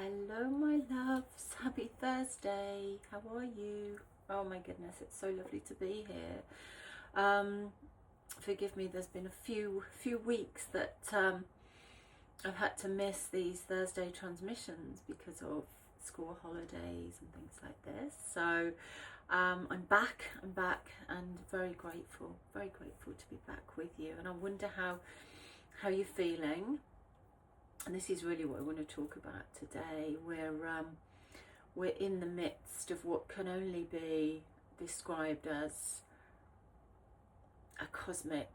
Hello my loves, happy Thursday, how are you? Oh my goodness, it's so lovely to be here. Forgive me, there's been a few weeks that I've had to miss these Thursday transmissions because of school holidays and things like this. So I'm back and very grateful to be back with you. And I wonder how you're feeling. And this is really what I want to talk about today. We're in the midst of what can only be described as a cosmic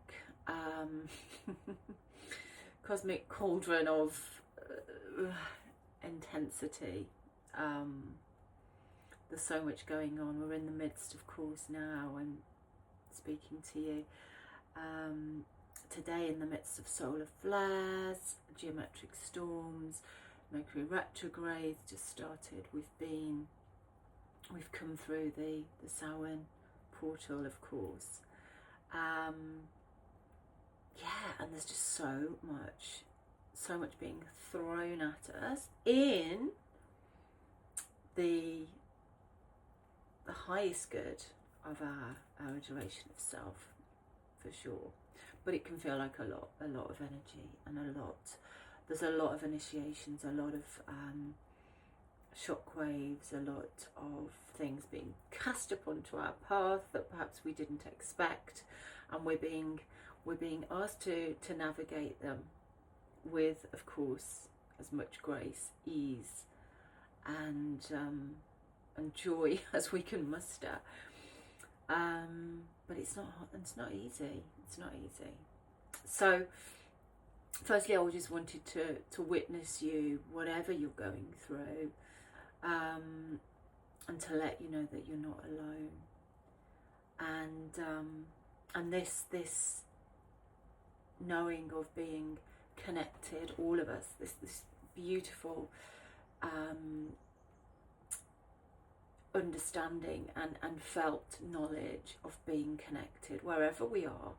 cosmic cauldron of intensity. There's so much going on. We're in the midst, of course, now I'm speaking to you today in the midst of solar flares, geometric storms, Mercury retrograde just started. We've come through the Samhain portal, of course. Yeah, and there's just so much being thrown at us in the highest good of our iteration of self, for sure. But it can feel like a lot of energy, and there's a lot of initiations, a lot of shockwaves, a lot of things being cast upon to our path that perhaps we didn't expect, and we're being asked to navigate them with, of course, as much grace, ease, and joy as we can muster. But it's not easy. It's not easy. So, firstly, I just wanted to witness you, whatever you're going through, and to let you know that you're not alone. And this knowing of being connected, all of us, this beautiful understanding and felt knowledge of being connected wherever we are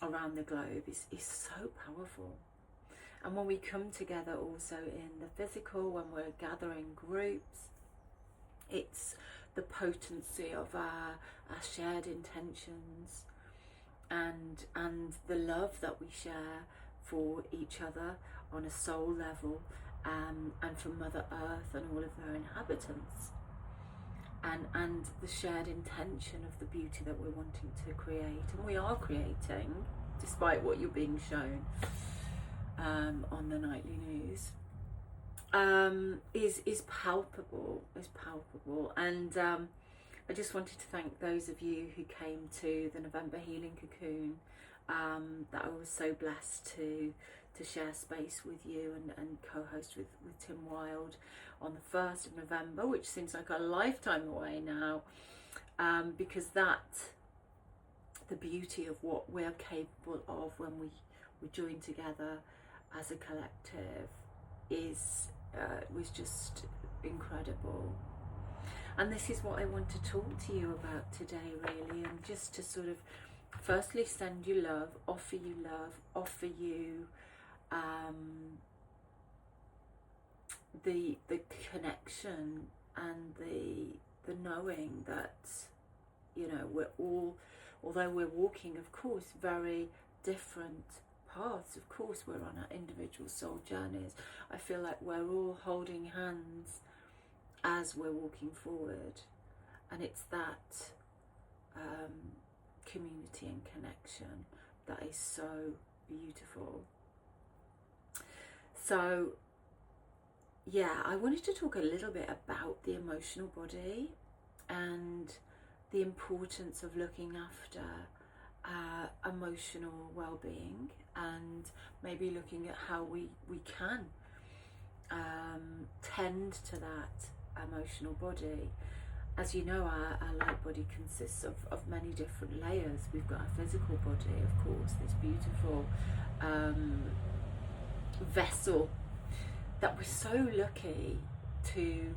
around the globe is so powerful. And when we come together also in the physical, when we're gathering groups, it's the potency of our shared intentions and the love that we share for each other on a soul level, and for Mother Earth and all of her inhabitants. And the shared intention of the beauty that we're wanting to create, and we are creating, despite what you're being shown on the nightly news, is palpable. And I just wanted to thank those of you who came to the November Healing Cocoon, that I was so blessed to share space with you and co-host with Tim Wilde on the 1st of November, which seems like a lifetime away now, because the beauty of what we're capable of when we join together as a collective was just incredible. And this is what I want to talk to you about today, really, and just to sort of firstly send you love, offer you the connection and the knowing that, you know, we're all, although we're walking, of course, very different paths, of course we're on our individual soul journeys, I feel like we're all holding hands as we're walking forward. And it's that community and connection that is so beautiful. So yeah, I wanted to talk a little bit about the emotional body and the importance of looking after emotional well-being, and maybe looking at how we can tend to that emotional body. As you know, our light body consists of many different layers. We've got our physical body, of course, this beautiful vessel that we're so lucky to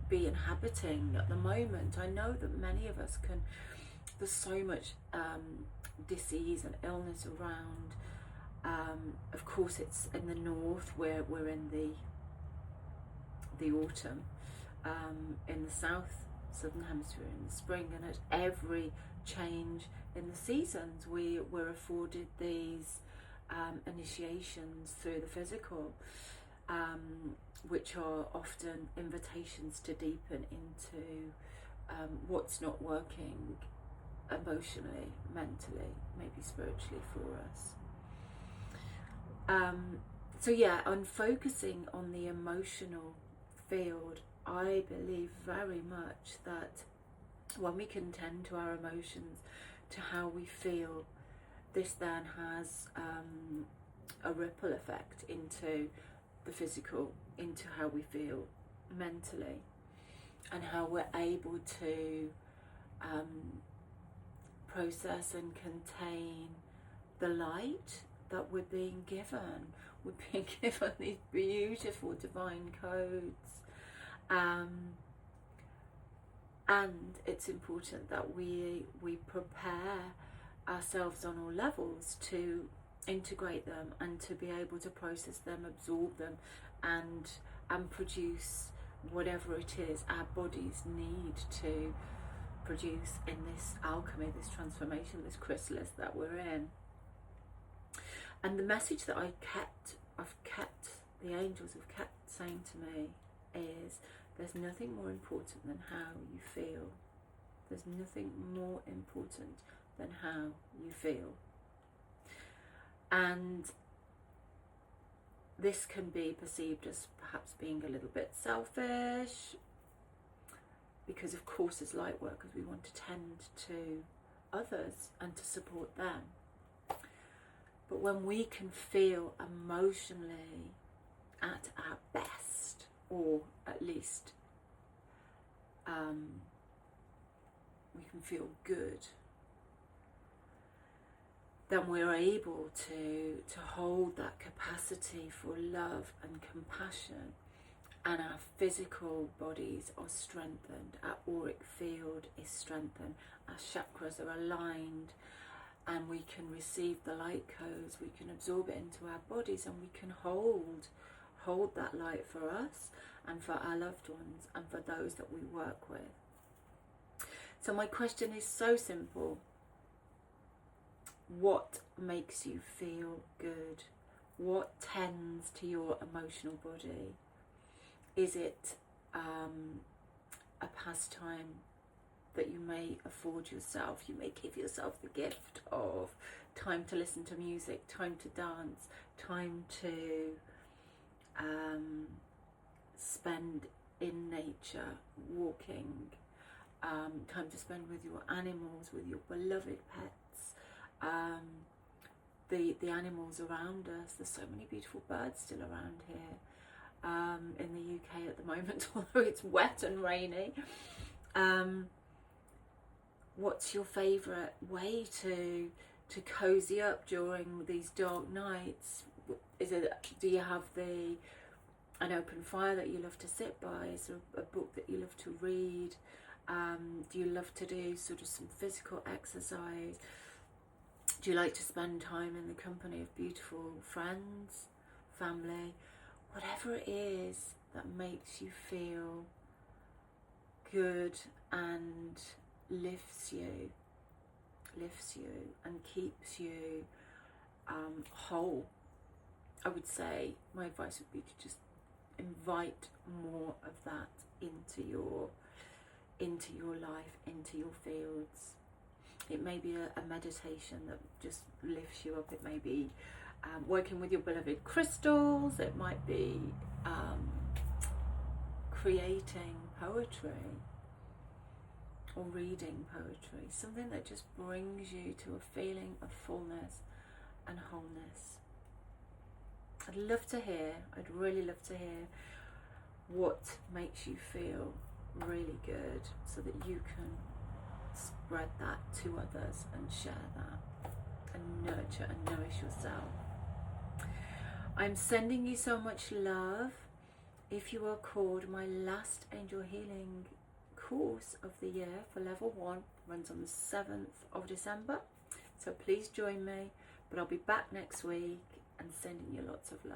be inhabiting at the moment. I know that many of us there's so much disease and illness around, Of course, it's in the north where we're in the autumn. In the southern hemisphere in the spring, and at every change in the seasons we're afforded these initiations through the physical, which are often invitations to deepen into what's not working emotionally, mentally, maybe spiritually for us. So yeah, I'm focusing on the emotional field. I believe very much that when we can tend to our emotions, to how we feel, this then has a ripple effect into the physical, into how we feel mentally, and how we're able to process and contain the light that we're being given. We're being given these beautiful divine codes. And it's important that we prepare ourselves on all levels to integrate them and to be able to process them, absorb them, and produce whatever it is our bodies need to produce in this alchemy, this transformation, this chrysalis that we're in. And the message that the angels have kept saying to me is, there's nothing more important than how you feel. There's nothing more important than how you feel. And this can be perceived as perhaps being a little bit selfish, because of course as light workers we want to tend to others and to support them. But when we can feel emotionally at our best, or at least we can feel good, then we're able to hold that capacity for love and compassion, and our physical bodies are strengthened, our auric field is strengthened, our chakras are aligned, and we can receive the light codes, we can absorb it into our bodies, and we can hold that light for us and for our loved ones and for those that we work with. So my question is so simple. What makes you feel good? What tends to your emotional body? Is it a pastime that you may afford yourself? You may give yourself the gift of time to listen to music, time to dance, time to spend in nature, walking, time to spend with your animals, with your beloved pets, the animals around us. There's so many beautiful birds still around here in the UK at the moment, although it's wet and rainy. What's your favourite way to cozy up during these dark nights? Do you have an open fire that you love to sit by? Is there a book that you love to read? Do you love to do sort of some physical exercise? Do you like to spend time in the company of beautiful friends, family? Whatever it is that makes you feel good and lifts you and keeps you whole. I would say my advice would be to just invite more of that into your life, into your fields. It may be a meditation that just lifts you up. It may be working with your beloved crystals. It might be creating poetry or reading poetry, something that just brings you to a feeling of fullness and wholeness. I'd really love to hear what makes you feel really good, so that you can spread that to others and share that and nurture and nourish yourself. I'm sending you so much love. If you are called, my last angel healing course of the year for level 1 runs on the 7th of December, so please join me. But I'll be back next week and sending you lots of love.